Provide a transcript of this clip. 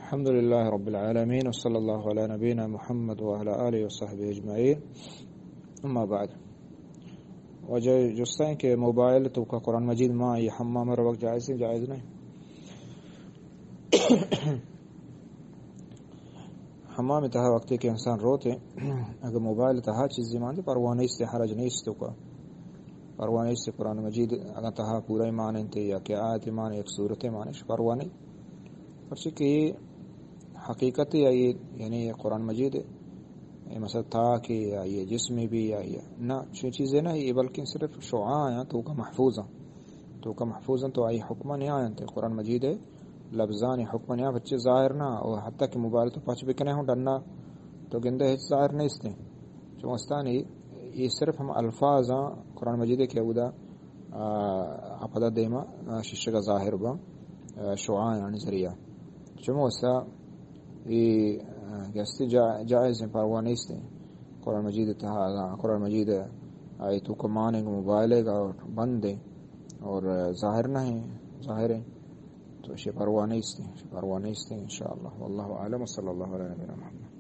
الحمد لله رب العالمين وصلى الله على نبينا محمد وعلى آله وصحبه اجمعین. اما بعد وجہ جستہ کہ موبائل تو کا قرآن مجید ماں یہ حمام ہر وقت جائز ہے جائز نہیں. حمام تہا وقت کہ انسان روتے اگر موبائل تہا چیز مانتے پروانے سے حرج نہیں اس تو کا پروانے سے قرآن مجید اگر تہا پورا ایمان انتے یا کہ آیت ایمان ایک صورت ایمان پروانے پرچہ کہ حقیقت یا یہ یعنی قرآن مجید مثلا تھا کہ یہ جسمی بھی یا نہ چیزیں نہ یہ بلکہ صرف شعاع ہیں تو کا محفوظ تو آئی حکم نہیں آئے تھے قرآن مجید لفظان حکم نہیں بچے ظاہر نہ اور حتیٰ کہ موبائل تو پچ بکنے ہوں ڈرنا تو گندے ہچ ظاہر نہیں اس نے چونستانی یہ صرف ہم الفاظ ہیں قرآن مجید کے ادا اپدا دیما شیشہ کا ظاہر با شعاع یعنی ذریعہ چموسا یہ گستی جائز ہیں پرواہ نہیں اس نے قرآن مجید تہا قرآن مجید آئی تو کو مانے گا موبائل کا بند دیں اور ظاہر نہ ہیں ظاہر ہیں تو پرواہ نہیں اس نے انشاءاللہ واللہ اعلم صلی اللہ علیہ وسلم.